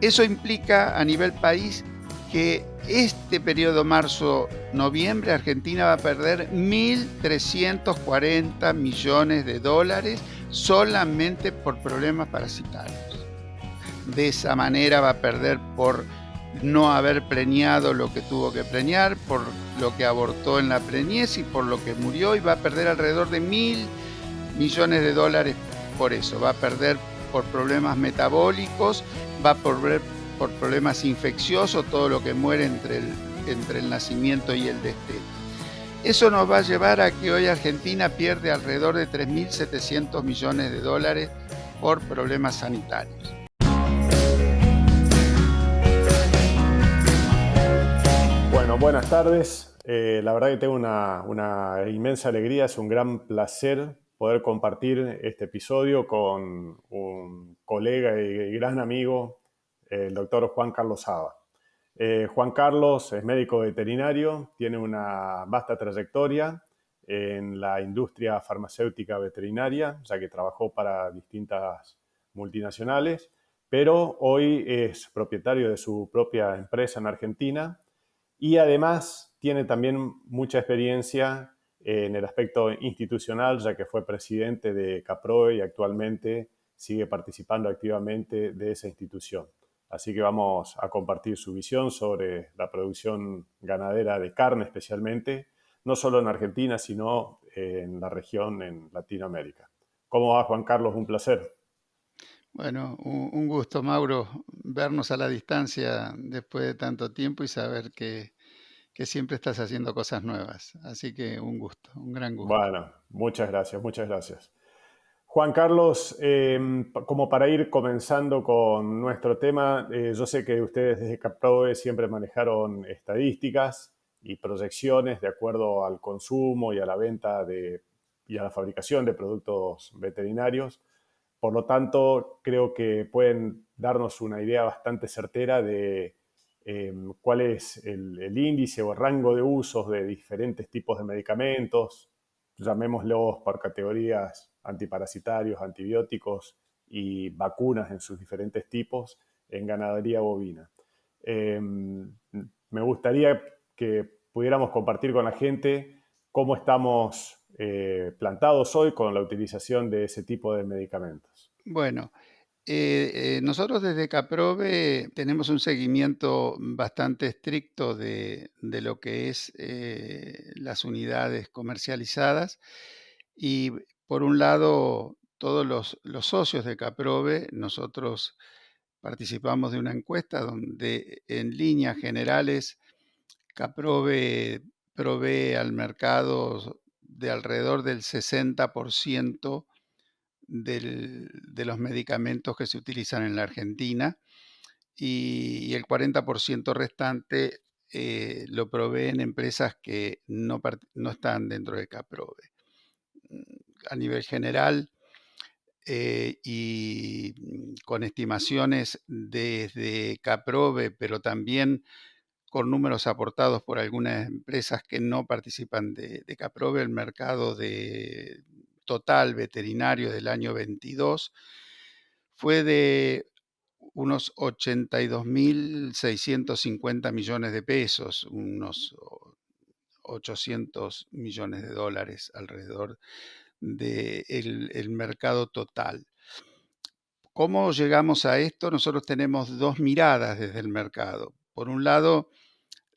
Eso implica a nivel país que este periodo marzo-noviembre Argentina va a perder 1.340 millones de dólares solamente por problemas parasitarios. De esa manera va a perder por no haber preñado lo que tuvo que preñar, por lo que abortó en la preñez y por lo que murió, y va a perder alrededor de 1.000 millones de dólares por eso. Va a perder por problemas metabólicos, va a perder por problemas infecciosos, todo lo que muere entre el nacimiento y el destete. Eso nos va a llevar a que hoy Argentina pierde alrededor de 3.700 millones de dólares por problemas sanitarios. Bueno, buenas tardes. La verdad que tengo una inmensa alegría, es un gran placer poder compartir este episodio con un colega y gran amigo, el doctor Juan Carlos Saba. Juan Carlos es médico veterinario, tiene una vasta trayectoria en la industria farmacéutica veterinaria, ya que trabajó para distintas multinacionales, pero hoy es propietario de su propia empresa en Argentina y además tiene también mucha experiencia en el aspecto institucional, ya que fue presidente de CAPROVE y actualmente sigue participando activamente de esa institución. Así que vamos a compartir su visión sobre la producción ganadera de carne especialmente, no solo en Argentina, sino en la región en Latinoamérica. ¿Cómo va, Juan Carlos? Un placer. Bueno, un gusto, Mauro, vernos a la distancia después de tanto tiempo y saber que siempre estás haciendo cosas nuevas. Así que un gusto, un gran gusto. Bueno, muchas gracias, muchas gracias. Juan Carlos, como para ir comenzando con nuestro tema, yo sé que ustedes desde CAPROVE siempre manejaron estadísticas y proyecciones de acuerdo al consumo y a la venta y a la fabricación de productos veterinarios. Por lo tanto, creo que pueden darnos una idea bastante certera de cuál es el índice o el rango de usos de diferentes tipos de medicamentos, llamémoslos por categorías antiparasitarios, antibióticos y vacunas en sus diferentes tipos en ganadería bovina. Me gustaría que pudiéramos compartir con la gente cómo estamos plantados hoy con la utilización de ese tipo de medicamentos. Bueno, nosotros desde Caprove tenemos un seguimiento bastante estricto de lo que es las unidades comercializadas y por un lado todos los socios de Caprove, nosotros participamos de una encuesta donde en líneas generales Caprove provee al mercado de alrededor del 60% de los medicamentos que se utilizan en la Argentina y el 40% restante lo proveen empresas que no están dentro de Caprove. A nivel general y con estimaciones desde Caprove, pero también con números aportados por algunas empresas que no participan de Caprove, el mercado total veterinario del año 22 fue de unos 82.650 millones de pesos, unos 800 millones de dólares alrededor del mercado total. ¿Cómo llegamos a esto? Nosotros tenemos dos miradas desde el mercado. Por un lado,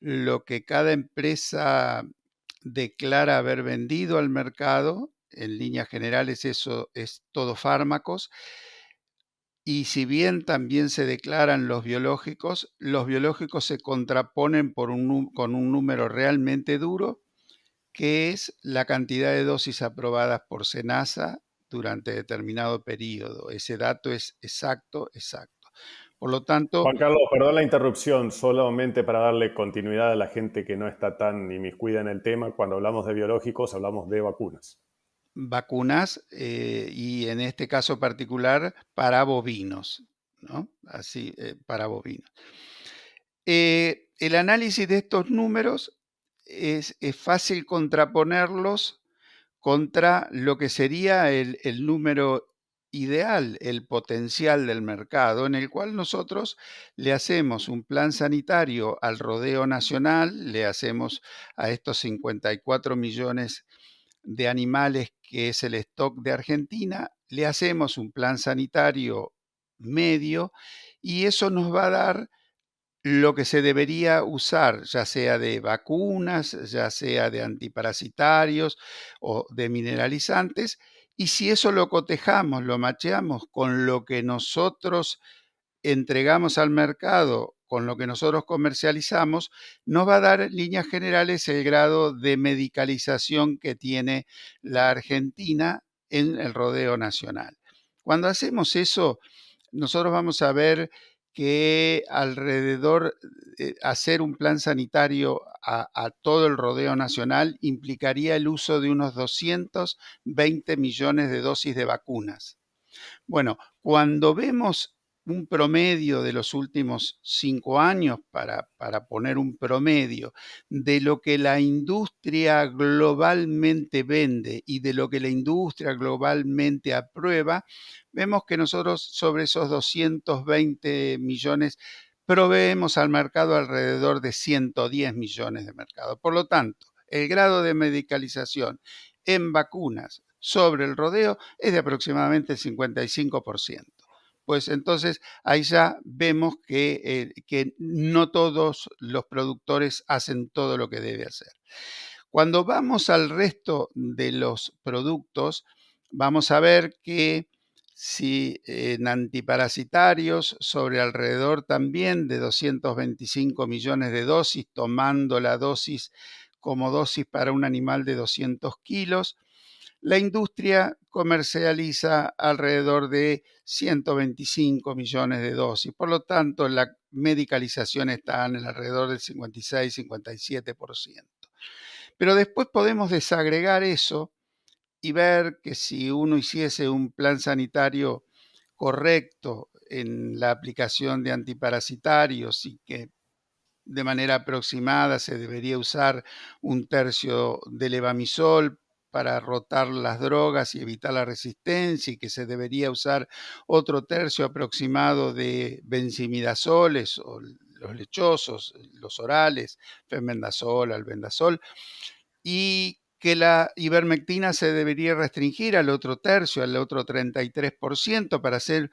lo que cada empresa declara haber vendido al mercado, en líneas generales eso es todo fármacos, y si bien también se declaran los biológicos se contraponen con un número realmente duro, que es la cantidad de dosis aprobadas por SENASA durante determinado periodo. Ese dato es exacto, exacto. Por lo tanto, Juan Carlos, perdón la interrupción, solamente para darle continuidad a la gente que no está tan inmiscuida en el tema. Cuando hablamos de biológicos, hablamos de vacunas. vacunas y en este caso particular para bovinos, ¿no? Así, para bovinos. El análisis de estos números es fácil contraponerlos contra lo que sería el número ideal el potencial del mercado, en el cual nosotros le hacemos un plan sanitario al rodeo nacional, le hacemos a estos 54 millones de animales que es el stock de Argentina, le hacemos un plan sanitario medio y eso nos va a dar lo que se debería usar, ya sea de vacunas, ya sea de antiparasitarios o de mineralizantes, y si eso lo cotejamos, lo macheamos con lo que nosotros entregamos al mercado, con lo que nosotros comercializamos, nos va a dar en líneas generales el grado de medicalización que tiene la Argentina en el rodeo nacional. Cuando hacemos eso, nosotros vamos a ver que alrededor hacer un plan sanitario a todo el rodeo nacional implicaría el uso de unos 220 millones de dosis de vacunas. Bueno, cuando vemos un promedio de los últimos 5 años, para poner un promedio de lo que la industria globalmente vende y de lo que la industria globalmente aprueba, vemos que nosotros sobre esos 220 millones proveemos al mercado alrededor de 110 millones de mercado. Por lo tanto, el grado de medicalización en vacunas sobre el rodeo es de aproximadamente el 55%. Pues entonces ahí ya vemos que no todos los productores hacen todo lo que debe hacer. Cuando vamos al resto de los productos, vamos a ver que si en antiparasitarios sobre alrededor también de 225 millones de dosis, tomando la dosis como dosis para un animal de 200 kilos, la industria comercializa alrededor de 125 millones de dosis. Por lo tanto, la medicalización está en el alrededor del 56-57%. Pero después podemos desagregar eso y ver que si uno hiciese un plan sanitario correcto en la aplicación de antiparasitarios y que de manera aproximada se debería usar un tercio de levamisol para rotar las drogas y evitar la resistencia y que se debería usar otro tercio aproximado de benzimidazoles o los lechosos, los orales, fenbendazol, albendazol, y que la ivermectina se debería restringir al otro tercio, al otro 33%, para hacer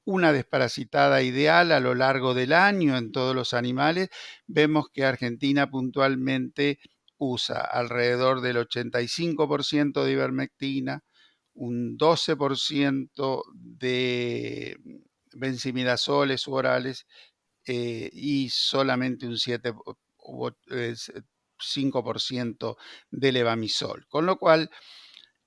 una desparasitada ideal a lo largo del año en todos los animales. Vemos que Argentina puntualmente usa alrededor del 85% de ivermectina, un 12% de benzimidazoles orales y solamente un 5% de levamisol. Con lo cual,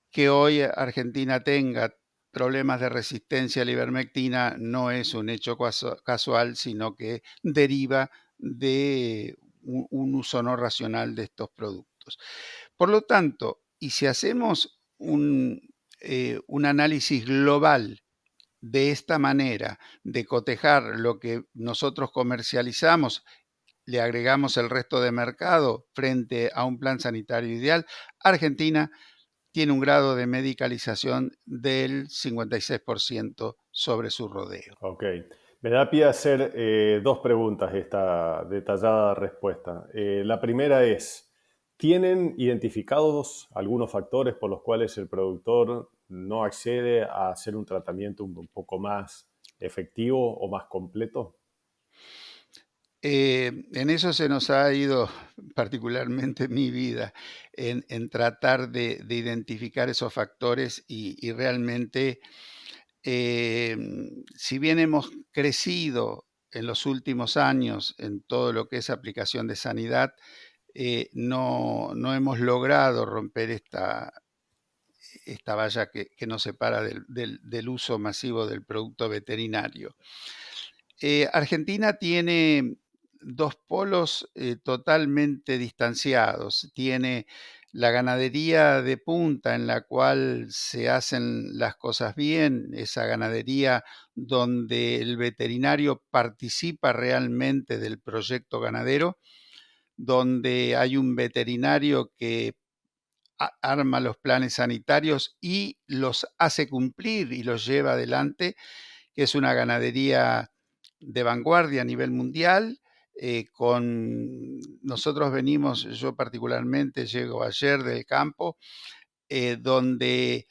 que hoy Argentina tenga problemas de resistencia a la ivermectina no es un hecho casual, sino que deriva de un uso no racional de estos productos. Por lo tanto, y si hacemos un análisis global de esta manera, de cotejar lo que nosotros comercializamos, le agregamos el resto de mercado frente a un plan sanitario ideal, Argentina tiene un grado de medicalización del 56% sobre su rodeo. Ok. Me da pie a hacer dos preguntas esta detallada respuesta. La primera es, ¿tienen identificados algunos factores por los cuales el productor no accede a hacer un tratamiento un poco más efectivo o más completo? En eso se nos ha ido particularmente mi vida, en tratar de identificar esos factores y realmente, si bien hemos crecido en los últimos años en todo lo que es aplicación de sanidad, no hemos logrado romper esta valla que nos separa del uso masivo del producto veterinario. Argentina tiene dos polos totalmente distanciados. Tiene la ganadería de punta en la cual se hacen las cosas bien, esa ganadería donde el veterinario participa realmente del proyecto ganadero, donde hay un veterinario que arma los planes sanitarios y los hace cumplir y los lleva adelante, que es una ganadería de vanguardia a nivel mundial. Nosotros venimos, yo particularmente llego ayer del campo, donde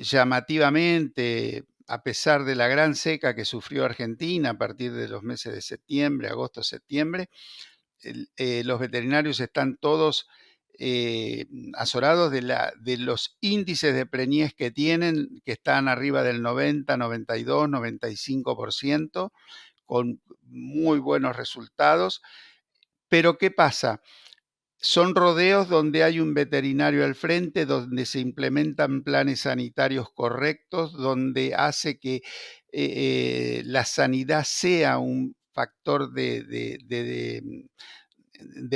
llamativamente, a pesar de la gran seca que sufrió Argentina a partir de los meses de septiembre, agosto, septiembre, los veterinarios están todos azorados de los índices de preñez que tienen, que están arriba del 90, 92, 95%, con muy buenos resultados. Pero ¿qué pasa? Son rodeos donde hay un veterinario al frente, donde se implementan planes sanitarios correctos, donde hace que la sanidad sea un factor de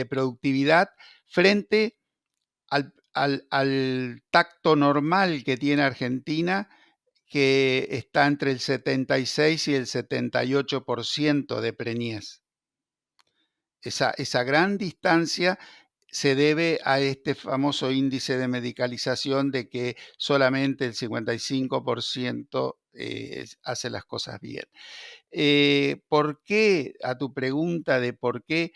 productividad frente al tacto normal que tiene Argentina, que está entre el 76 y el 78% de preñez. Esa gran distancia se debe a este famoso índice de medicalización de que solamente el 55% hace las cosas bien. ¿Por qué? A tu pregunta de por qué,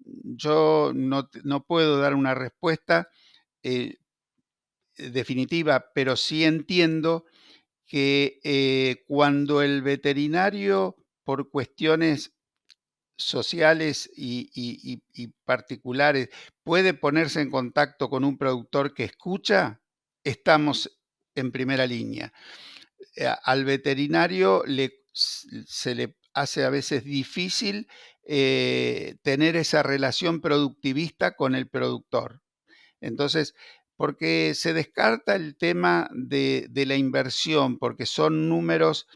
yo no puedo dar una respuesta definitiva, pero sí entiendo que cuando el veterinario, por cuestiones sociales y particulares, puede ponerse en contacto con un productor que escucha, estamos en primera línea. Al veterinario se le hace a veces difícil tener esa relación productivista con el productor. Entonces, porque se descarta el tema de la inversión, porque son números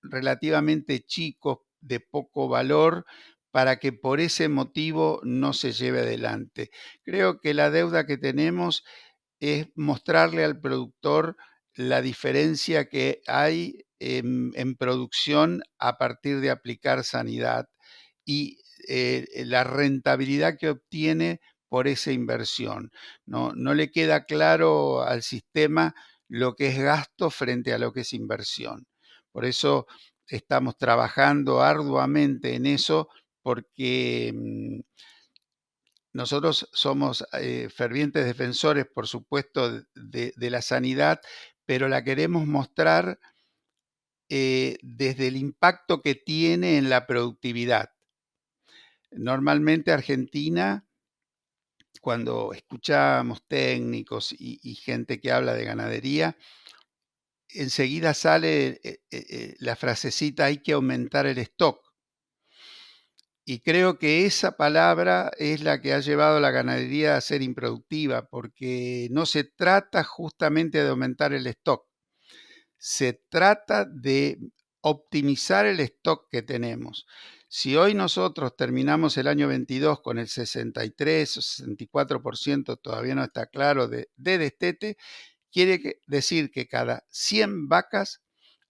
relativamente chicos, de poco valor, para que por ese motivo no se lleve adelante. Creo que la deuda que tenemos es mostrarle al productor la diferencia que hay en producción a partir de aplicar sanidad y la rentabilidad que obtiene por esa inversión. No le queda claro al sistema lo que es gasto frente a lo que es inversión. Por eso estamos trabajando arduamente en eso, porque nosotros somos fervientes defensores, por supuesto, de la sanidad, pero la queremos mostrar desde el impacto que tiene en la productividad. Normalmente Argentina, cuando escuchamos técnicos y gente que habla de ganadería, enseguida sale la frasecita: hay que aumentar el stock. Y creo que esa palabra es la que ha llevado a la ganadería a ser improductiva, porque no se trata justamente de aumentar el stock, se trata de optimizar el stock que tenemos. Si hoy nosotros terminamos el año 22 con el 63 o 64%, todavía no está claro, de destete, quiere decir que cada 100 vacas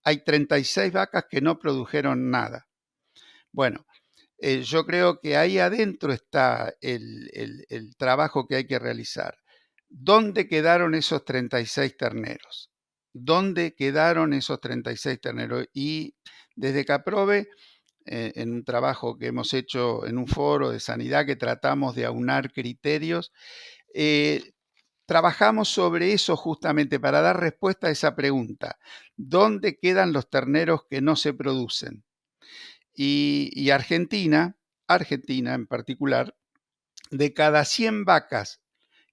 hay 36 vacas que no produjeron nada. Bueno, yo creo que ahí adentro está el trabajo que hay que realizar. ¿Dónde quedaron esos 36 terneros? ¿Dónde quedaron esos 36 terneros? Y desde Caprove, en un trabajo que hemos hecho en un foro de sanidad que tratamos de aunar criterios, trabajamos sobre eso justamente para dar respuesta a esa pregunta. ¿Dónde quedan los terneros que no se producen? Y Argentina en particular, de cada 100 vacas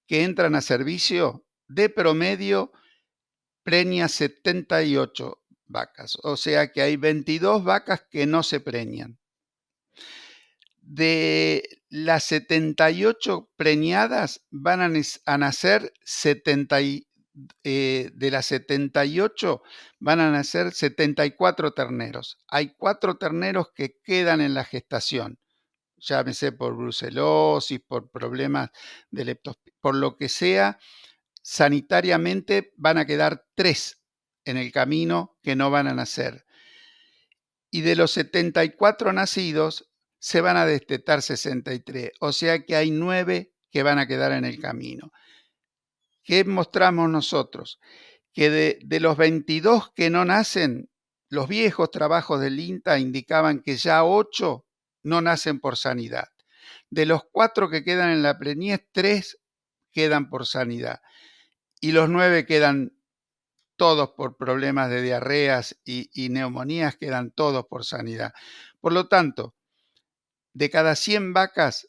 que entran a servicio, de promedio preña 78 vacas. O sea que hay 22 vacas que no se preñan. De las 78 preñadas van a nacer 70, de las 78 van a nacer 74 terneros. Hay 4 terneros que quedan en la gestación, llámese por brucelosis, por problemas de leptospirosis, por lo que sea. Sanitariamente van a quedar 3 en el camino que no van a nacer. Y de los 74 nacidos se van a destetar 63, o sea que hay 9 que van a quedar en el camino. ¿qué mostramos nosotros? Que de los 22 que no nacen, los viejos trabajos del INTA indicaban que ya 8 no nacen por sanidad. De los 4 que quedan en la preñez, 3 quedan por sanidad. Y los 9 quedan todos por problemas de diarreas y neumonías, quedan todos por sanidad. Por lo tanto, de cada 100 vacas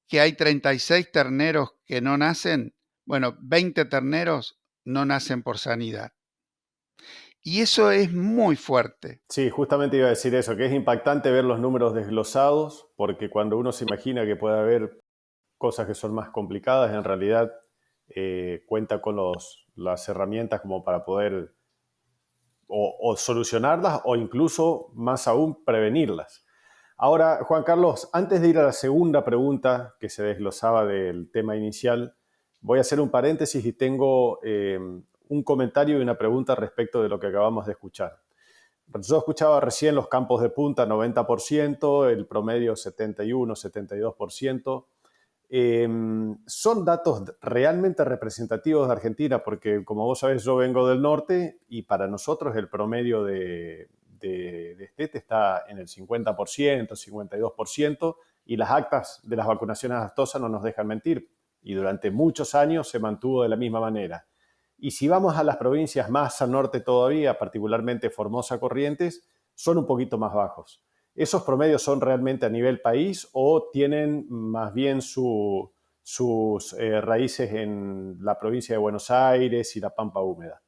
que hay 36 terneros que no nacen, bueno, 20 terneros no nacen por sanidad. Y eso es muy fuerte. Sí, justamente iba a decir eso, que es impactante ver los números desglosados, porque cuando uno se imagina que puede haber cosas que son más complicadas, en realidad cuenta con las herramientas como para poder o solucionarlas o incluso más aún prevenirlas. Ahora, Juan Carlos, antes de ir a la segunda pregunta que se desglosaba del tema inicial, voy a hacer un paréntesis y tengo un comentario y una pregunta respecto de lo que acabamos de escuchar. Yo escuchaba recién los campos de punta 90%, el promedio 71, 72%. Son datos realmente representativos de Argentina, porque como vos sabés, yo vengo del norte y para nosotros el promedio de destete está en el 50%, 52%, y las actas de las vacunaciones aftosa no nos dejan mentir. Y durante muchos años se mantuvo de la misma manera. Y si vamos a las provincias más al norte todavía, particularmente Formosa, Corrientes, son un poquito más bajos. ¿Esos promedios son realmente a nivel país o tienen más bien sus raíces en la provincia de Buenos Aires y la Pampa húmeda?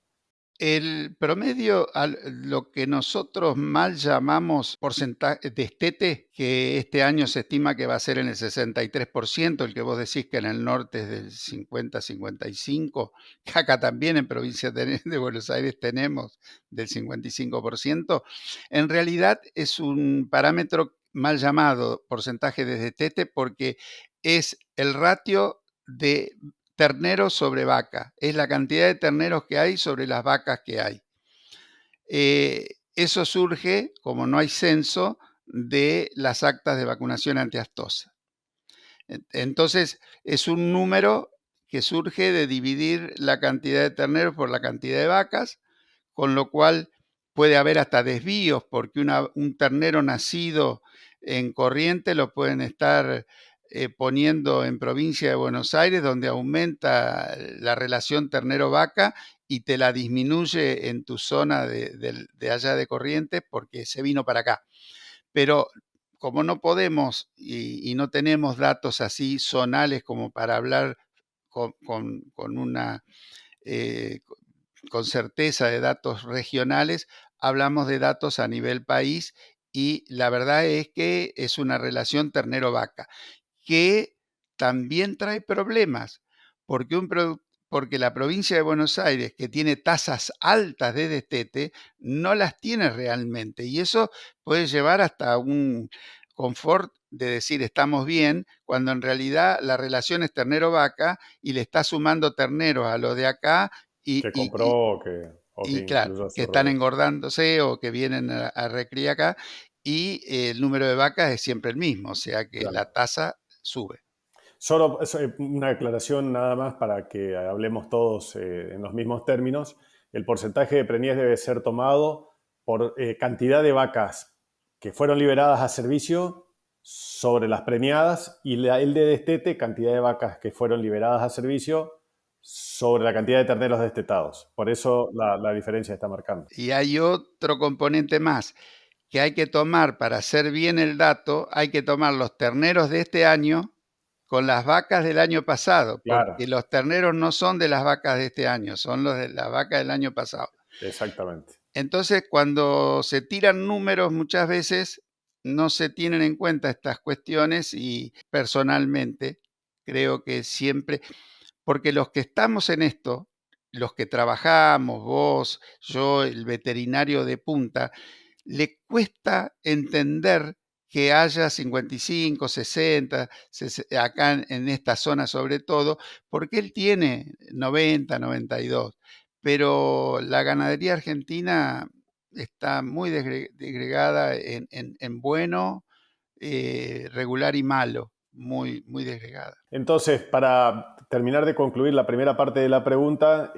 El promedio, lo que nosotros mal llamamos porcentaje de destete, que este año se estima que va a ser en el 63%, el que vos decís que en el norte es del 50-55%, que acá también en provincia de Buenos Aires tenemos del 55%, en realidad es un parámetro mal llamado porcentaje de destete porque es el ratio de terneros sobre vaca, es la cantidad de terneros que hay sobre las vacas que hay. Eso surge, como no hay censo, de las actas de vacunación antiaftosa. Entonces, es un número que surge de dividir la cantidad de terneros por la cantidad de vacas, con lo cual puede haber hasta desvíos, porque un ternero nacido en Corrientes lo pueden estar poniendo en provincia de Buenos Aires, donde aumenta la relación ternero-vaca y te la disminuye en tu zona de allá de Corrientes porque se vino para acá. Pero como no podemos y no tenemos datos así zonales como para hablar con una eh, con certeza de datos regionales, hablamos de datos a nivel país y la verdad es que es una relación ternero-vaca que también trae problemas, porque, porque la provincia de Buenos Aires, que tiene tasas altas de destete, no las tiene realmente. Y eso puede llevar hasta un confort de decir estamos bien, cuando en realidad la relación es ternero-vaca y le está sumando terneros a los de acá y, Que y, compró y, o que y claro, incluso a que su están revés. engordándose o que vienen a recriar acá y el número de vacas es siempre el mismo, o sea que la Claro. tasa sube. Solo una aclaración nada más para que hablemos todos en los mismos términos. El porcentaje de preñez debe ser tomado por cantidad de vacas que fueron liberadas a servicio sobre las preñadas y el de destete, cantidad de vacas que fueron liberadas a servicio sobre la cantidad de terneros destetados. Por eso la diferencia está marcando. Y hay otro componente más que hay que tomar para hacer bien el dato, hay que tomar los terneros de este año con las vacas del año pasado, Claro, porque los terneros no son de las vacas de este año, son los de las vacas del año pasado. exactamente. Entonces, cuando se tiran números, muchas veces no se tienen en cuenta estas cuestiones y personalmente creo que siempre, porque los que estamos en esto, los que trabajamos, vos, yo, el veterinario de punta, le cuesta entender que haya 55, 60, acá en esta zona sobre todo, porque él tiene 90, 92, pero la ganadería argentina está muy desgregada en bueno, regular y malo. muy, muy desgregada. Entonces, para terminar de concluir la primera parte de la pregunta,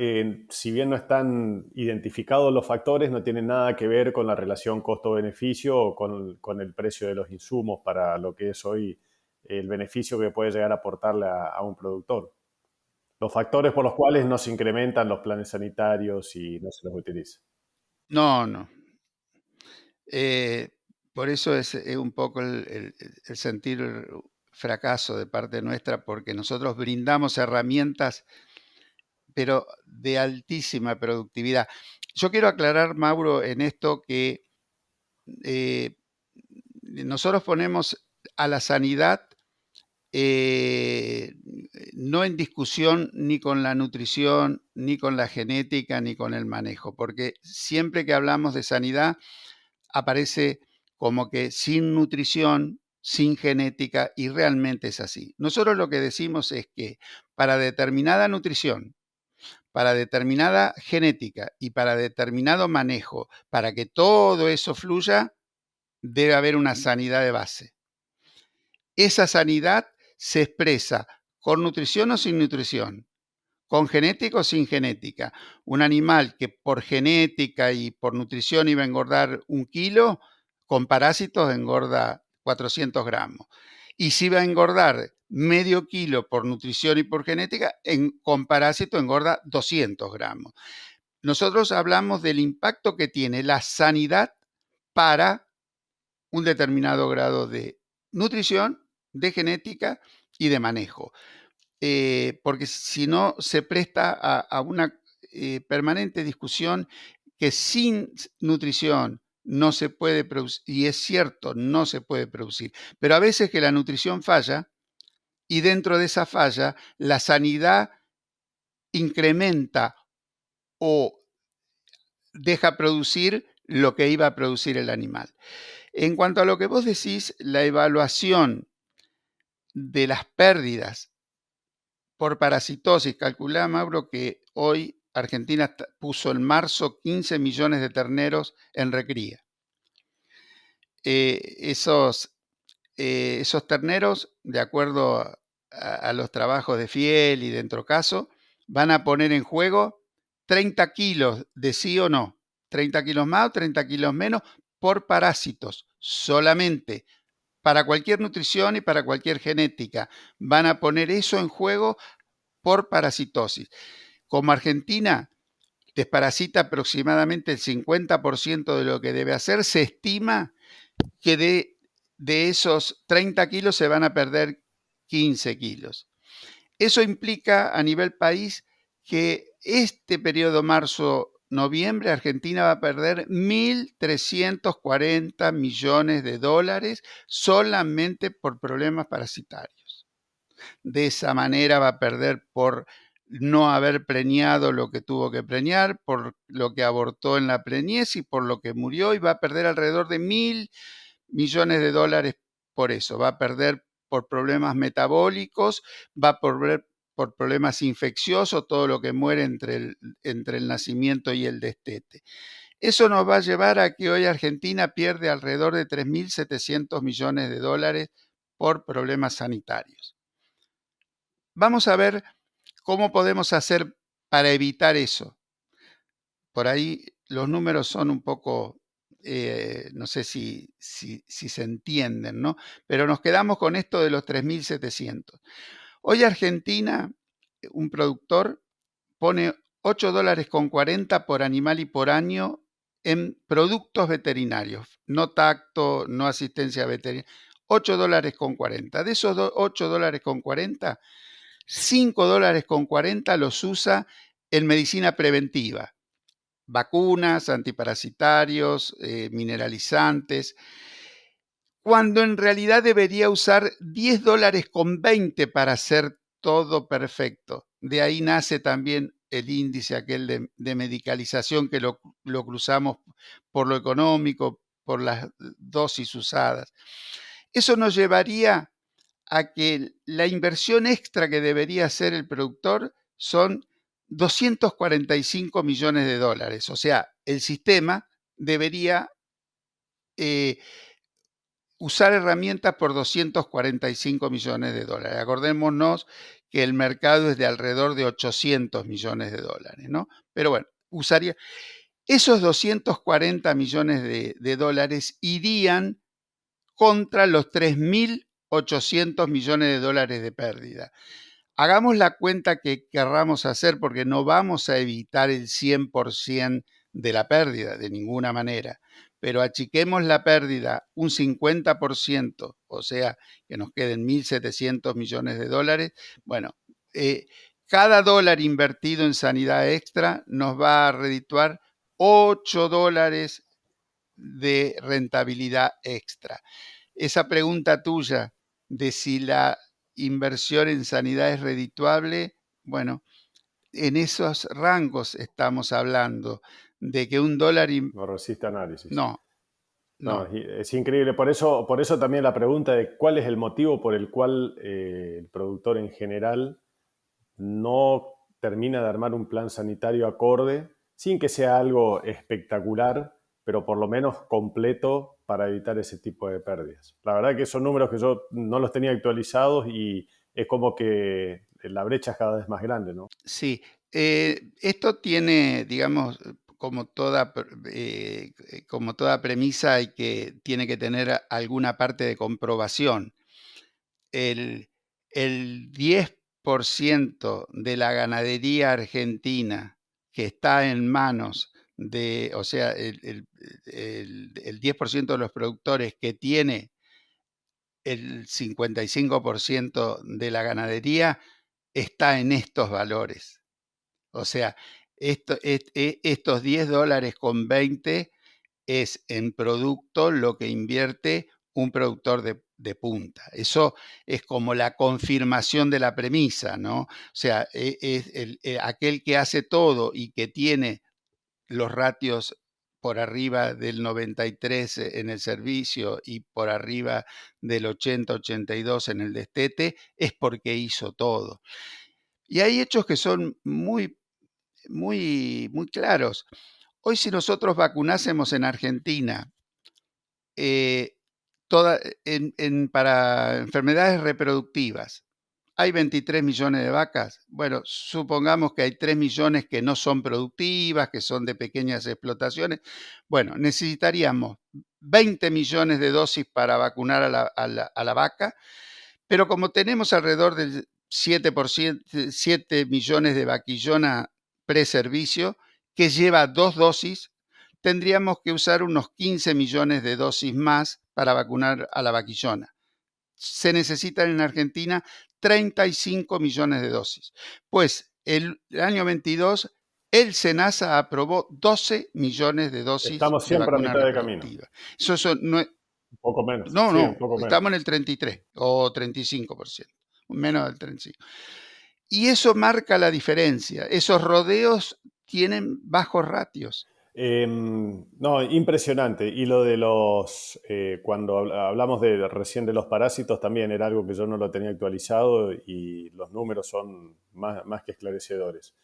si bien no están identificados los factores, no tienen nada que ver con la relación costo-beneficio o con el precio de los insumos para lo que es hoy el beneficio que puede llegar a aportarle a un productor. Los factores por los cuales no se incrementan los planes sanitarios y no se los utiliza. No, no. Por eso es un poco el sentir fracaso de parte nuestra, porque nosotros brindamos herramientas, pero de altísima productividad. Yo quiero aclarar, Mauro, en esto que eh, nosotros ponemos a la sanidad eh, no en discusión ni con la nutrición, ni con la genética, ni con el manejo, porque siempre que hablamos de sanidad aparece como que sin nutrición, sin genética, y realmente es así. Nosotros lo que decimos es que para determinada nutrición, para determinada genética y para determinado manejo, para que todo eso fluya, debe haber una sanidad de base. Esa sanidad se expresa con nutrición o sin nutrición, con genética o sin genética. Un animal que por genética y por nutrición iba a engordar 1 kilo, con parásitos engorda 400 gramos. Y si va a engordar medio kilo por nutrición y por genética, con parásito engorda 200 gramos. Nosotros hablamos del impacto que tiene la sanidad para un determinado grado de nutrición, de genética y de manejo. Porque si no se presta a una permanente discusión que sin nutrición no se puede producir, y es cierto, no se puede producir, pero a veces que la nutrición falla y dentro de esa falla la sanidad incrementa o deja producir lo que iba a producir el animal. En cuanto a lo que vos decís, la evaluación de las pérdidas por parasitosis, calculá, Mauro, que hoy Argentina puso en marzo 15 millones de terneros en recría. Esos terneros, de acuerdo a los trabajos de Fiel y de Entrocaso, van a poner en juego 30 kilos de sí o no, 30 kilos más o 30 kilos menos por parásitos, solamente para cualquier nutrición y para cualquier genética. Van a poner eso en juego por parasitosis. Como Argentina desparasita aproximadamente el 50% de lo que debe hacer, se estima que de esos 30 kilos se van a perder 15 kilos. Eso implica a nivel país que este periodo marzo-noviembre Argentina va a perder 1.340 millones de dólares solamente por problemas parasitarios. De esa manera va a perder por no haber preñado lo que tuvo que preñar, por lo que abortó en la preñez y por lo que murió, y va a perder alrededor de 1.000 millones de dólares por eso. Va a perder por problemas metabólicos, va a perder por problemas infecciosos, todo lo que muere entre el nacimiento y el destete. Eso nos va a llevar a que hoy Argentina pierde alrededor de 3.700 millones de dólares por problemas sanitarios. Vamos a ver cómo podemos hacer para evitar eso. Por ahí los números son un poco, no sé si se entienden, ¿no? Pero nos quedamos con esto de los 3.700. Hoy Argentina, un productor, pone 8 dólares con 40 por animal y por año en productos veterinarios, no tacto, no asistencia veterinaria, 8 dólares con 40. De esos 8 dólares con 40, 5 dólares con 40 los usa en medicina preventiva, vacunas, antiparasitarios, mineralizantes, cuando en realidad debería usar 10 dólares con 20 para hacer todo perfecto. De ahí nace también el índice aquel de medicalización que lo cruzamos por lo económico, por las dosis usadas. Eso nos llevaría a que la inversión extra que debería hacer el productor son 245 millones de dólares. O sea, el sistema debería usar herramientas por 245 millones de dólares. Acordémonos que el mercado es de alrededor de 800 millones de dólares, ¿no? Pero bueno, usaría esos 240 millones de dólares irían contra los 3.800 millones de dólares de pérdida. Hagamos la cuenta que querramos hacer porque no vamos a evitar el 100% de la pérdida de ninguna manera, pero achiquemos la pérdida un 50%, o sea, que nos queden 1.700 millones de dólares. Bueno, cada dólar invertido en sanidad extra nos va a redituar 8 dólares de rentabilidad extra. Esa pregunta tuya de si la inversión en sanidad es redituable, bueno, en esos rangos estamos hablando de que un dólar... No resiste análisis. No, No, no. es increíble. Por eso también la pregunta de cuál es el motivo por el cual el productor en general no termina de armar un plan sanitario acorde, sin que sea algo espectacular, pero por lo menos completo para evitar ese tipo de pérdidas. La verdad que son números que yo no los tenía actualizados y es como que la brecha es cada vez más grande, ¿no? Sí, esto tiene, digamos, como toda premisa, tiene que tener alguna parte de comprobación. El, el 10% de la ganadería argentina que está en manos de, o sea, el 10% de los productores que tiene el 55% de la ganadería está en estos valores. O sea, estos 10 dólares con 20 es en producto lo que invierte un productor de punta. Eso es como la confirmación de la premisa, ¿no? O sea, es aquel que hace todo y que tiene los ratios por arriba del 93 en el servicio y por arriba del 80-82 en el destete, es porque hizo todo. Y hay hechos que son muy, muy, muy claros. Hoy si nosotros vacunásemos en Argentina eh, para enfermedades reproductivas, hay 23 millones de vacas. Bueno, supongamos que hay 3 millones que no son productivas, que son de pequeñas explotaciones. Bueno, necesitaríamos 20 millones de dosis para vacunar a la vaca, pero como tenemos alrededor del 7%, 7 millones de vaquillona preservicio, que lleva 2 dosis, tendríamos que usar unos 15 millones de dosis más para vacunar a la vaquillona. Se necesitan en Argentina 35 millones de dosis. Pues el año 22 el SENASA aprobó 12 millones de dosis Estamos de siempre a vacuna mitad de camino. reproductiva. Eso no es, Un poco menos, no, sí, un no, poco estamos en menos. el 33 o 35%, menos del 35%. Y eso marca la diferencia. Esos rodeos tienen bajos ratios. No, impresionante. Y lo de cuando hablamos recién de los parásitos, también era algo que yo no lo tenía actualizado y los números son más que esclarecedores.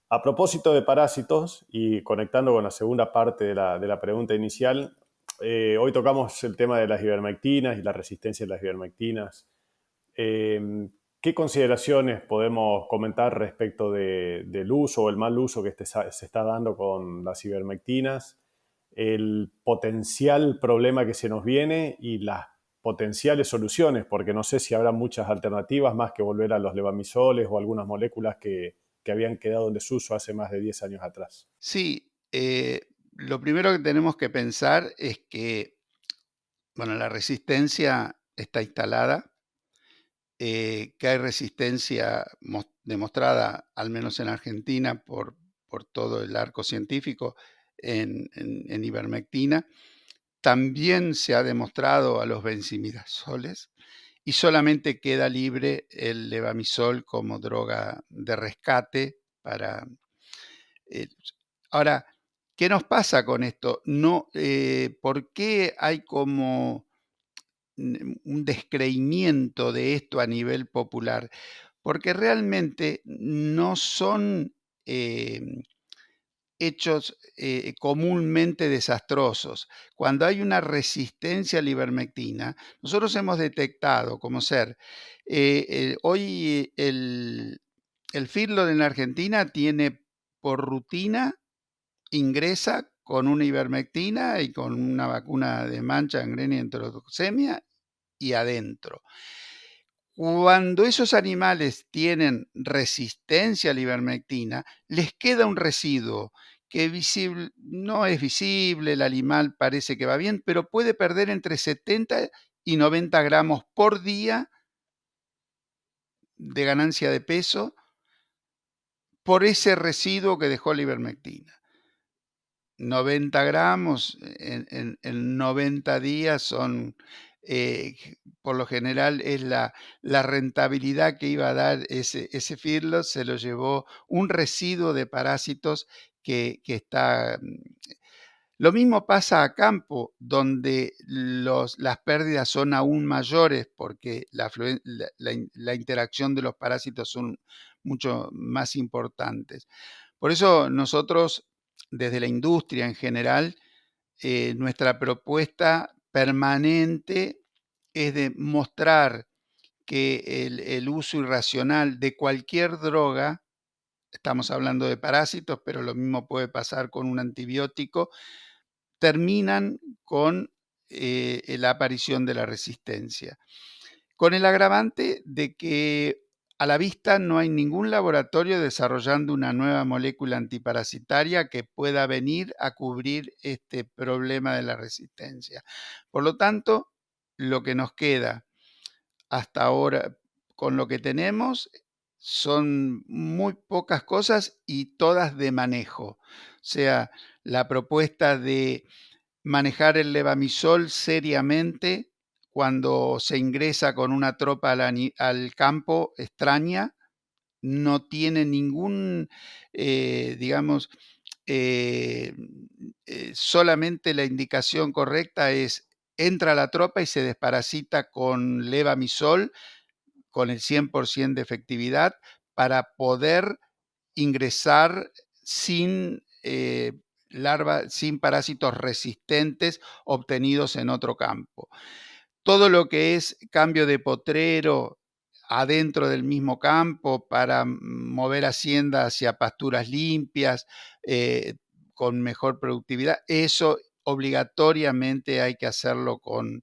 A propósito de parásitos y conectando con la segunda parte de la pregunta inicial, hoy tocamos el tema de las ivermectinas y la resistencia de las ivermectinas. ¿Qué consideraciones podemos comentar respecto del uso o el mal uso que se está dando con las ivermectinas, el potencial problema que se nos viene y las potenciales soluciones? Porque no sé si habrá muchas alternativas más que volver a los levamisoles o algunas moléculas que habían quedado en desuso hace más de 10 años atrás. Sí, lo primero que tenemos que pensar es que, bueno, la resistencia está instalada, que hay resistencia demostrada, al menos en Argentina, por todo el arco científico en ivermectina. También se ha demostrado a los benzimidazoles y solamente queda libre el levamisol como droga de rescate para... eh, ahora, ¿qué nos pasa con esto? No, ¿por qué hay como un descreimiento de esto a nivel popular? Porque realmente no son hechos comúnmente desastrosos. Cuando hay una resistencia a la ivermectina, nosotros hemos detectado como ser, hoy el feedlot en la Argentina tiene por rutina, ingresa con una ivermectina y con una vacuna de mancha, gangrena y enterotoxemia y adentro. Cuando esos animales tienen resistencia a la ivermectina, les queda un residuo que no es visible, el animal parece que va bien, pero puede perder entre 70 y 90 gramos por día de ganancia de peso por ese residuo que dejó la ivermectina. 90 gramos en 90 días son, por lo general, es la rentabilidad que iba a dar ese feedlot, se lo llevó un residuo de parásitos que está. Lo mismo pasa a campo, donde las pérdidas son aún mayores porque la interacción de los parásitos son mucho más importantes. Por eso nosotros, desde la industria en general, nuestra propuesta permanente es de mostrar que el uso irracional de cualquier droga, estamos hablando de parásitos, pero lo mismo puede pasar con un antibiótico, terminan con la aparición de la resistencia. Con el agravante de que a la vista no hay ningún laboratorio desarrollando una nueva molécula antiparasitaria que pueda venir a cubrir este problema de la resistencia. Por lo tanto, lo que nos queda hasta ahora con lo que tenemos son muy pocas cosas y todas de manejo. O sea, la propuesta de manejar el levamisol seriamente cuando se ingresa con una tropa al campo extraña, no tiene ningún, digamos, eh, solamente la indicación correcta es entra la tropa y se desparasita con levamisol con el 100% de efectividad para poder ingresar sin sin parásitos resistentes obtenidos en otro campo. Todo lo que es cambio de potrero adentro del mismo campo para mover hacienda hacia pasturas limpias, con mejor productividad, eso obligatoriamente hay que hacerlo con,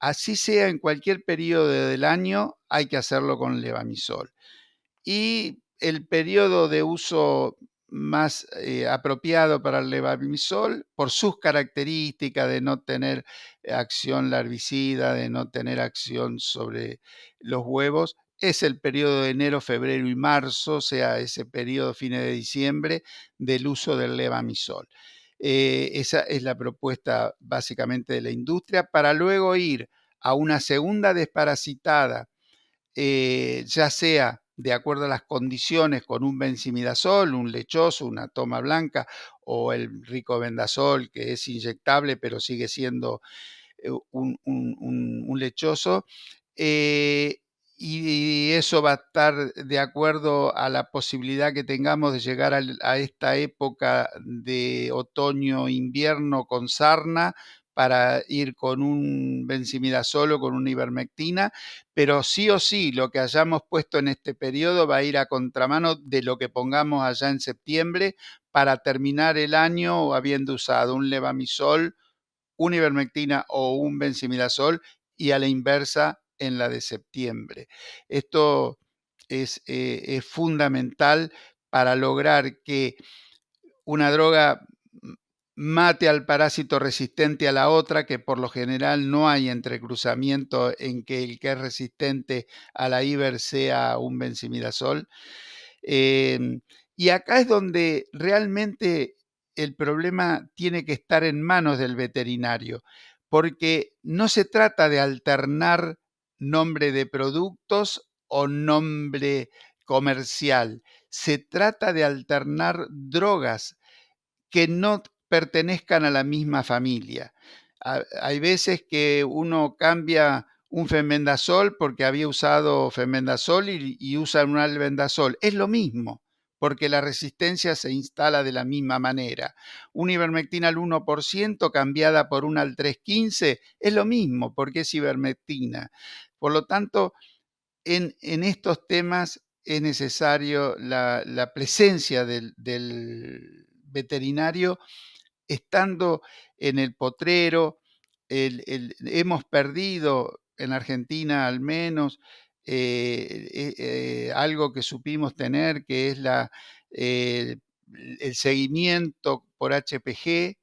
así sea en cualquier periodo del año, hay que hacerlo con levamisol. Y el periodo de uso más apropiado para el levamisol, por sus características de no tener acción larvicida, de no tener acción sobre los huevos, es el periodo de enero, febrero y marzo, o sea, ese periodo fines de diciembre del uso del levamisol. Esa es la propuesta básicamente de la industria para luego ir a una segunda desparasitada, ya sea de acuerdo a las condiciones con un benzimidazol, un lechoso, una toma blanca o el ricovendazol que es inyectable pero sigue siendo un lechoso. Y eso va a estar de acuerdo a la posibilidad que tengamos de llegar a esta época de otoño-invierno con sarna para ir con un benzimidazol o con una ivermectina, pero sí o sí lo que hayamos puesto en este periodo va a ir a contramano de lo que pongamos allá en septiembre para terminar el año habiendo usado un levamisol, una ivermectina o un benzimidazol y a la inversa en la de septiembre. Esto es fundamental para lograr que una droga mate al parásito resistente a la otra, que por lo general no hay entrecruzamiento en que el que es resistente a la Iber sea un benzimidazol. Y acá es donde realmente el problema tiene que estar en manos del veterinario, porque no se trata de alternar nombre de productos o nombre comercial, se trata de alternar drogas que no pertenezcan a la misma familia. Hay veces que uno cambia un fenbendazol porque había usado fenbendazol y usa un albendazol. Es lo mismo, porque la resistencia se instala de la misma manera. Una ivermectina al 1% cambiada por una al 3,15 es lo mismo, porque es ivermectina. Por lo tanto, en estos temas es necesario la presencia del veterinario estando en el potrero. Hemos perdido en Argentina al menos algo que supimos tener, que es eh, el seguimiento por HPG,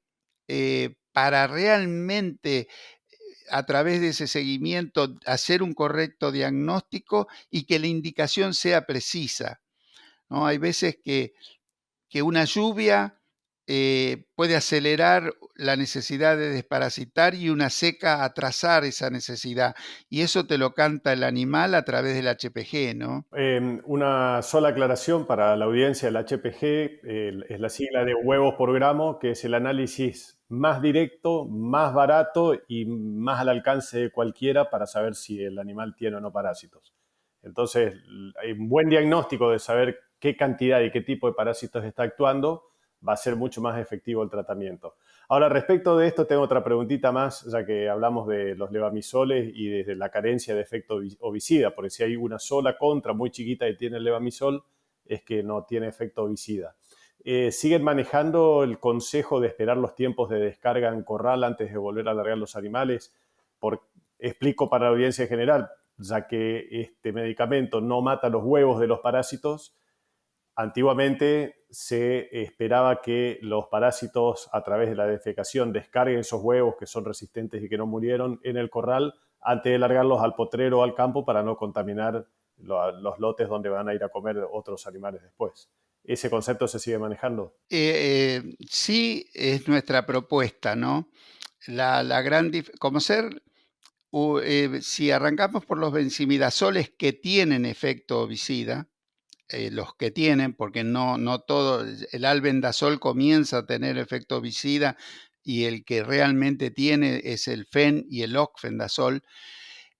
para realmente a través de ese seguimiento hacer un correcto diagnóstico y que la indicación sea precisa, ¿no? Hay veces que una lluvia puede acelerar la necesidad de desparasitar y una seca atrasar esa necesidad. Y eso te lo canta el animal a través del HPG, ¿no? Una sola aclaración para la audiencia, el HPG es la sigla de huevos por gramo, que es el análisis más directo, más barato y más al alcance de cualquiera para saber si el animal tiene o no parásitos. Entonces, hay un buen diagnóstico de saber qué cantidad y qué tipo de parásitos está actuando, va a ser mucho más efectivo el tratamiento. Ahora, respecto de esto, tengo otra preguntita más, ya que hablamos de los levamisoles y de la carencia de efecto ovicida, porque si hay una sola contra muy chiquita y tiene el levamisol, es que no tiene efecto ovicida. ¿Siguen manejando el consejo de esperar los tiempos de descarga en corral antes de volver a alargar los animales? Explico para la audiencia en general, ya que este medicamento no mata los huevos de los parásitos. Antiguamente se esperaba que los parásitos a través de la defecación descarguen esos huevos que son resistentes y que no murieron en el corral antes de largarlos al potrero o al campo para no contaminar los lotes donde van a ir a comer otros animales después. ¿Ese concepto se sigue manejando? Sí, es nuestra propuesta, ¿no? Como ser, si arrancamos por los benzimidazoles que tienen efecto ovicida, los que tienen, porque no todo, el albendazol comienza a tener efecto ovicida y el que realmente tiene es el fen y el ocfendazol.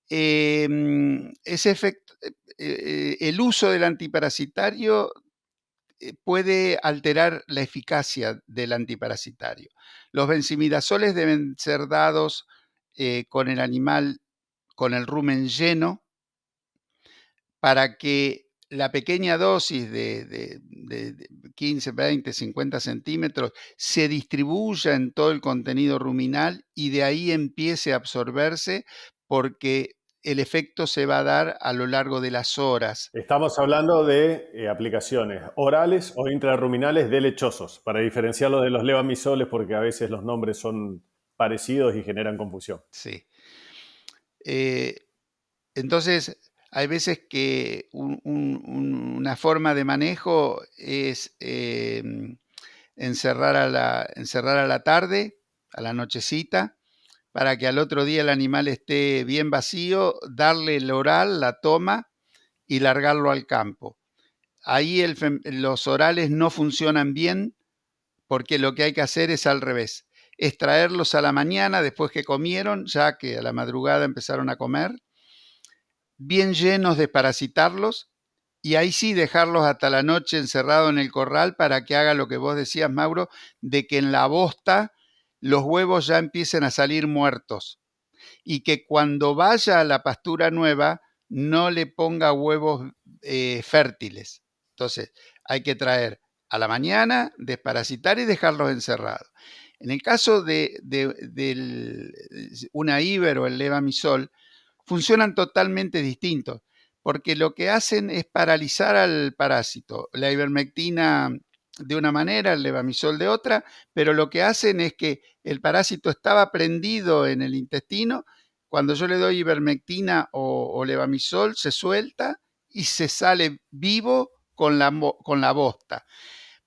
Ese efecto, el uso del antiparasitario puede alterar la eficacia del antiparasitario. Los benzimidazoles deben ser dados con el animal con el rumen lleno, para que la pequeña dosis de 15, 20, 50 centímetros se distribuya en todo el contenido ruminal y de ahí empiece a absorberse, porque el efecto se va a dar a lo largo de las horas. Estamos hablando de aplicaciones orales o intrarruminales de lechosos, para diferenciarlos de los levamisoles, porque a veces los nombres son parecidos y generan confusión. Sí. Entonces, hay veces que una forma de manejo es encerrar a la tarde, a la nochecita, para que al otro día el animal esté bien vacío, darle el oral, la toma y largarlo al campo. Ahí los orales no funcionan bien, porque lo que hay que hacer es al revés. Extraerlos a la mañana después que comieron, ya que a la madrugada empezaron a comer, bien llenos de parasitarlos, y ahí sí dejarlos hasta la noche encerrados en el corral para que haga lo que vos decías, Mauro, de que en la bosta los huevos ya empiecen a salir muertos y que cuando vaya a la pastura nueva no le ponga huevos fértiles. Entonces hay que traer a la mañana, desparasitar y dejarlos encerrados. En el caso de una Iber o el levamisol, funcionan totalmente distintos, porque lo que hacen es paralizar al parásito. La ivermectina de una manera, el levamisol de otra, pero lo que hacen es que el parásito estaba prendido en el intestino. Cuando yo le doy ivermectina o levamisol, se suelta y se sale vivo con la bosta.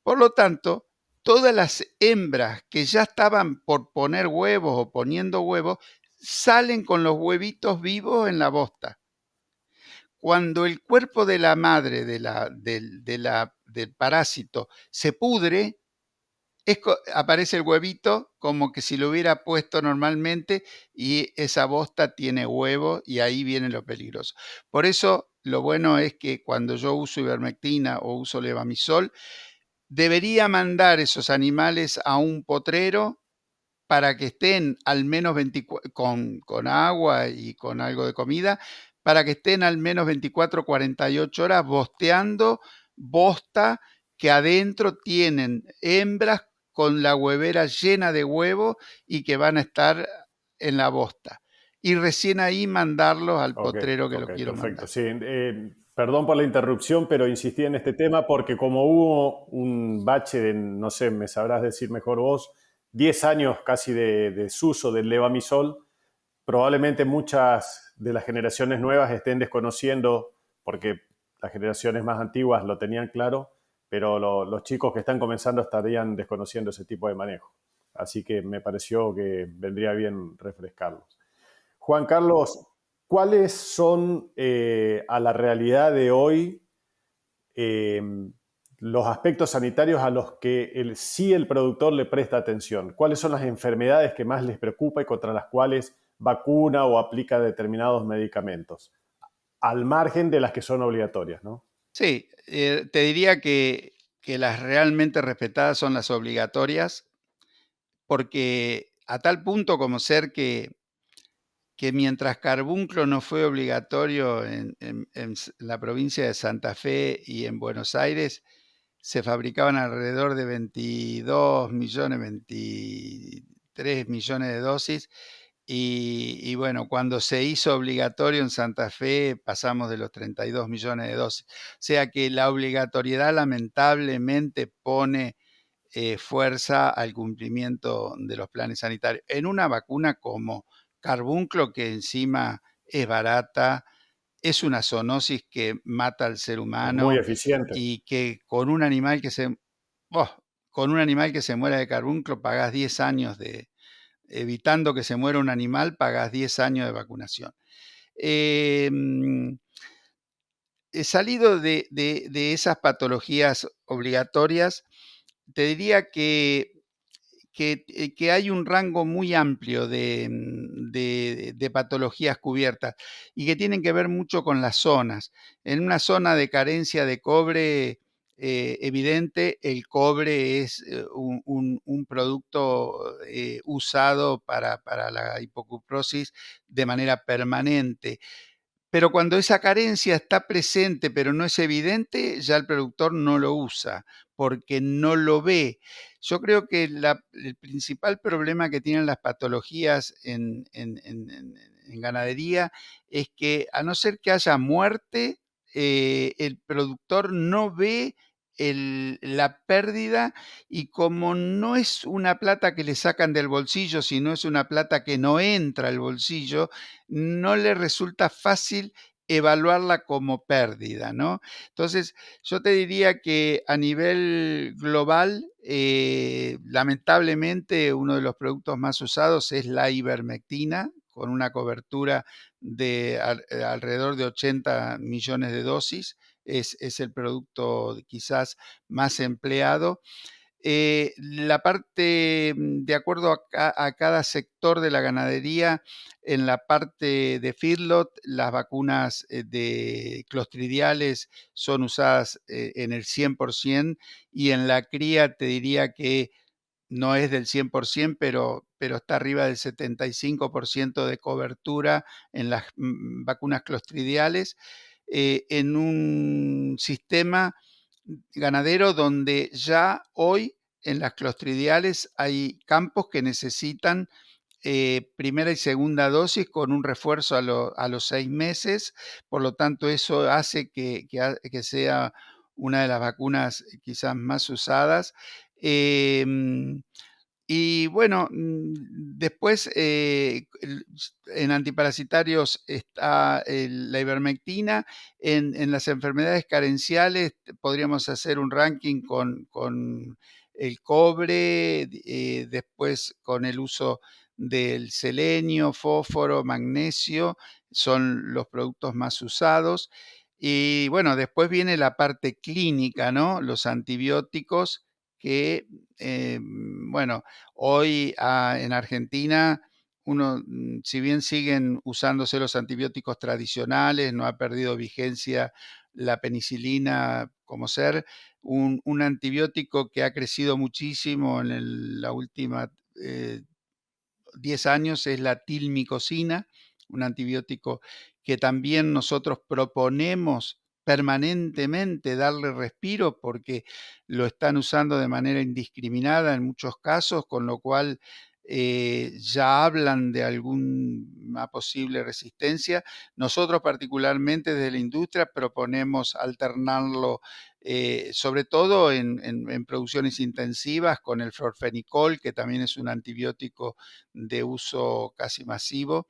Por lo tanto, todas las hembras que ya estaban por poner huevos o poniendo huevos salen con los huevitos vivos en la bosta. Cuando el cuerpo de la madre del parásito se pudre, aparece el huevito como que si lo hubiera puesto normalmente, y esa bosta tiene huevo y ahí viene lo peligroso. Por eso lo bueno es que cuando yo uso ivermectina o uso levamisol, debería mandar esos animales a un potrero para que estén al menos 24, con agua y con algo de comida, para que estén al menos 24, 48 horas bosteando bosta que adentro tienen hembras con la huevera llena de huevos y que van a estar en la bosta. Y recién ahí mandarlos al Ok, potrero que ok, lo quiero perfecto. mandar. Sí, perdón por la interrupción, pero insistí en este tema porque como hubo un bache de, no sé, me sabrás decir mejor vos, 10 años casi de desuso del levamisol, probablemente muchas de las generaciones nuevas estén desconociendo, porque las generaciones más antiguas lo tenían claro, pero los chicos que están comenzando estarían desconociendo ese tipo de manejo. Así que me pareció que vendría bien refrescarlos. Juan Carlos, ¿cuáles son a la realidad de hoy eh, los aspectos sanitarios a los que sí el productor le presta atención? ¿Cuáles son las enfermedades que más les preocupa y contra las cuales vacuna o aplica determinados medicamentos? Al margen de las que son obligatorias, ¿no? Sí, te diría que las realmente respetadas son las obligatorias, porque a tal punto como ser que mientras carbunclo no fue obligatorio en la provincia de Santa Fe y en Buenos Aires, se fabricaban alrededor de 22 millones, 23 millones de dosis. Y bueno, cuando se hizo obligatorio en Santa Fe pasamos de los 32 millones de dosis. O sea que la obligatoriedad lamentablemente pone fuerza al cumplimiento de los planes sanitarios. En una vacuna como carbunclo, que encima es barata, es una zoonosis que mata al ser Es muy humano eficiente. y que con un animal que se, oh, con un animal que se muera de carbunclo pagás 10 años de, evitando que se muera un animal, pagás 10 años de vacunación. Eh, He salido de esas patologías obligatorias, te diría que hay un rango muy amplio de patologías cubiertas y que tienen que ver mucho con las zonas. En una zona de carencia de cobre evidente, el cobre es un producto usado para la hipocuprosis de manera permanente. Pero cuando esa carencia está presente, pero no es evidente, ya el productor no lo usa porque no lo ve. Yo creo que el principal problema que tienen las patologías en ganadería es que a no ser que haya muerte, el productor no ve la pérdida y como no es una plata que le sacan del bolsillo, sino es una plata que no entra al bolsillo, no le resulta fácil evaluarla como pérdida, ¿no? Entonces, yo te diría que a nivel global, lamentablemente, uno de los productos más usados es la ivermectina, con una cobertura de alrededor de 80 millones de dosis. Es el producto quizás más empleado. La parte, de acuerdo a cada sector de la ganadería, en la parte de feedlot, las vacunas de clostridiales son usadas en el 100% y en la cría te diría que no es del 100%, pero está arriba del 75% de cobertura en las vacunas clostridiales, en un sistema ganadero donde ya hoy en las clostridiales hay campos que necesitan primera y segunda dosis con un refuerzo a los 6 meses, por lo tanto eso hace que sea una de las vacunas quizás más usadas. Eh, y bueno, después en antiparasitarios está la ivermectina. En las enfermedades carenciales podríamos hacer un ranking con el cobre, después con el uso del selenio, fósforo, magnesio, son los productos más usados. Y bueno, después viene la parte clínica, ¿no? Los antibióticos que, bueno, hoy en Argentina si bien siguen usándose los antibióticos tradicionales, no ha perdido vigencia la penicilina como ser un antibiótico que ha crecido muchísimo en la última 10 años es la tilmicosina, un antibiótico que también nosotros proponemos permanentemente darle respiro porque lo están usando de manera indiscriminada en muchos casos, con lo cual ya hablan de alguna posible resistencia. Nosotros particularmente desde la industria proponemos alternarlo sobre todo en producciones intensivas con el florfenicol, que también es un antibiótico de uso casi masivo,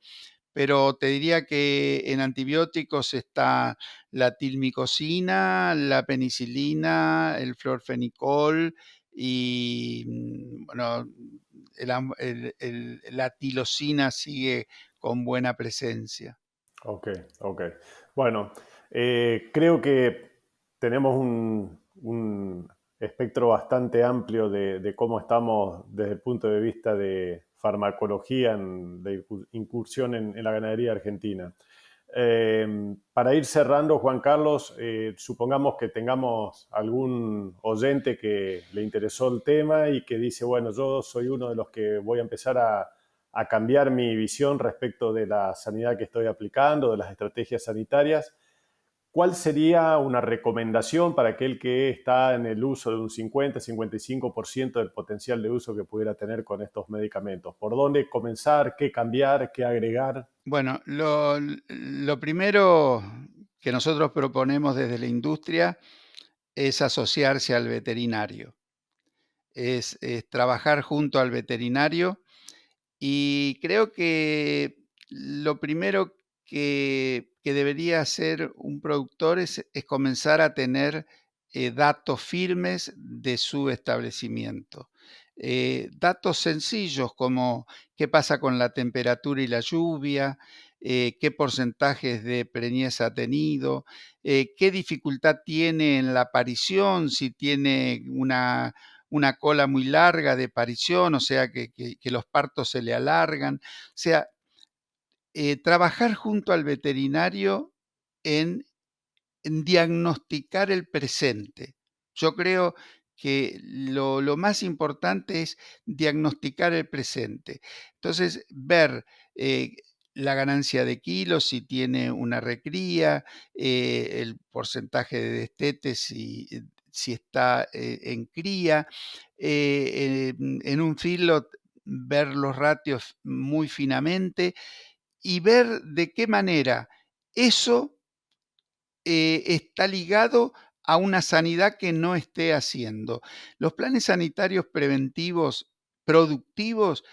pero te diría que en antibióticos está la tilmicosina, la penicilina, el florfenicol y bueno, la tilosina sigue con buena presencia. Ok, ok. Bueno, creo que tenemos un espectro bastante amplio de cómo estamos desde el punto de vista de farmacología, de incursión en la ganadería argentina. Para ir cerrando, Juan Carlos, supongamos que tengamos algún oyente que le interesó el tema y que dice, bueno, yo soy uno de los que voy a empezar a cambiar mi visión respecto de la sanidad que estoy aplicando, de las estrategias sanitarias. ¿Cuál sería una recomendación para aquel que está en el uso de un 50-55% del potencial de uso que pudiera tener con estos medicamentos? ¿Por dónde comenzar? ¿Qué cambiar? ¿Qué agregar? Bueno, lo primero que nosotros proponemos desde la industria es asociarse al veterinario, es trabajar junto al veterinario y creo que lo primero que debería hacer un productor es comenzar a tener datos firmes de su establecimiento. Datos sencillos como qué pasa con la temperatura y la lluvia, qué porcentajes de preñez ha tenido, qué dificultad tiene en la aparición, si tiene una cola muy larga de parición, o sea que los partos se le alargan. O sea, trabajar junto al veterinario en, en diagnosticar el presente. Yo creo que lo más importante es diagnosticar el presente. Entonces, ver la ganancia de kilos, si tiene una recría, el porcentaje de destetes, si está en cría, en un feedlot ver los ratios muy finamente y ver de qué manera eso está ligado a una sanidad que no esté haciendo. Los planes sanitarios preventivos productivos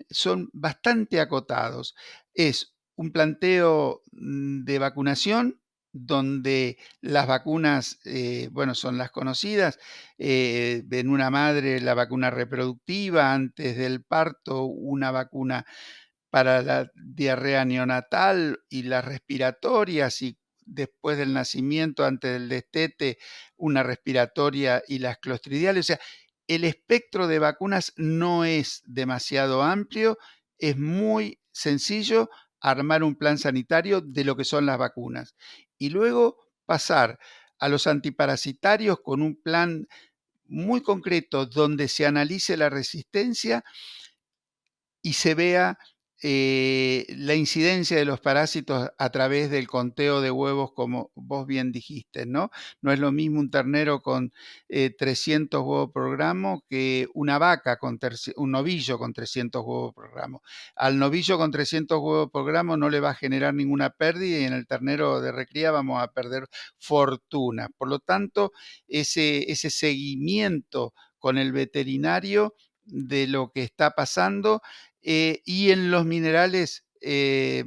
son bastante acotados. Es un planteo de vacunación donde las vacunas, bueno, son las conocidas, en una madre la vacuna reproductiva, antes del parto una vacuna para la diarrea neonatal y las respiratorias y después del nacimiento, antes del destete, una respiratoria y las clostridiales. O sea, el espectro de vacunas no es demasiado amplio, es muy sencillo armar un plan sanitario de lo que son las vacunas. Y luego pasar a los antiparasitarios con un plan muy concreto donde se analice la resistencia y se vea la incidencia de los parásitos a través del conteo de huevos, como vos bien dijiste, ¿no? No es lo mismo un ternero con 300 huevos por gramo que una vaca un novillo con 300 huevos por gramo. Al novillo con 300 huevos por gramo no le va a generar ninguna pérdida y en el ternero de recría vamos a perder fortuna. Por lo tanto, ese seguimiento con el veterinario de lo que está pasando y en los minerales es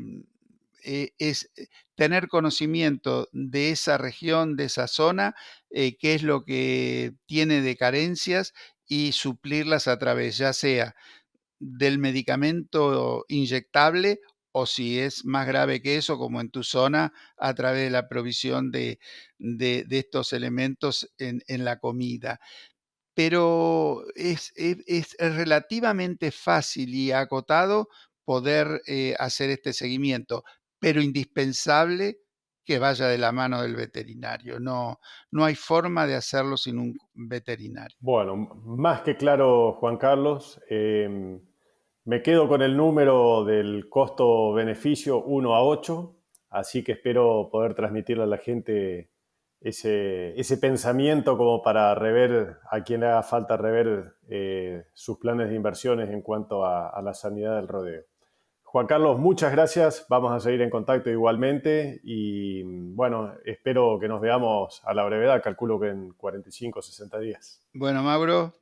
tener conocimiento de esa región, de esa zona, qué es lo que tiene de carencias y suplirlas a través, ya sea del medicamento inyectable o si es más grave que eso, como en tu zona, a través de la provisión de estos elementos en la comida, pero es relativamente fácil y acotado poder hacer este seguimiento, pero indispensable que vaya de la mano del veterinario. No, no hay forma de hacerlo sin un veterinario. Bueno, más que claro, Juan Carlos. Me quedo con el número del costo-beneficio 1 a 8, así que espero poder transmitirle a la gente ese pensamiento como para rever, a quien le haga falta rever sus planes de inversiones en cuanto a la sanidad del rodeo. Juan Carlos, muchas gracias. Vamos a seguir en contacto igualmente y bueno, espero que nos veamos a la brevedad, calculo que en 45 o 60 días. Bueno, Mauro,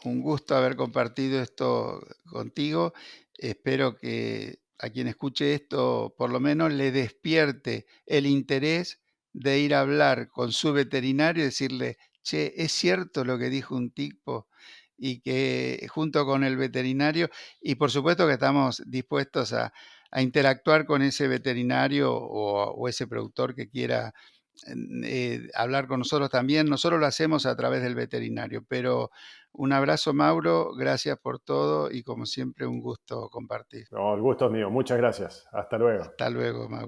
un gusto haber compartido esto contigo. Espero que a quien escuche esto por lo menos le despierte el interés de ir a hablar con su veterinario y decirle, che, es cierto lo que dijo un tipo, y que junto con el veterinario, y por supuesto que estamos dispuestos a interactuar con ese veterinario o ese productor que quiera hablar con nosotros también. Nosotros lo hacemos a través del veterinario, pero un abrazo, Mauro, gracias por todo y como siempre un gusto compartir. No, el gusto es mío. Muchas gracias. Hasta luego. Hasta luego, Mauro.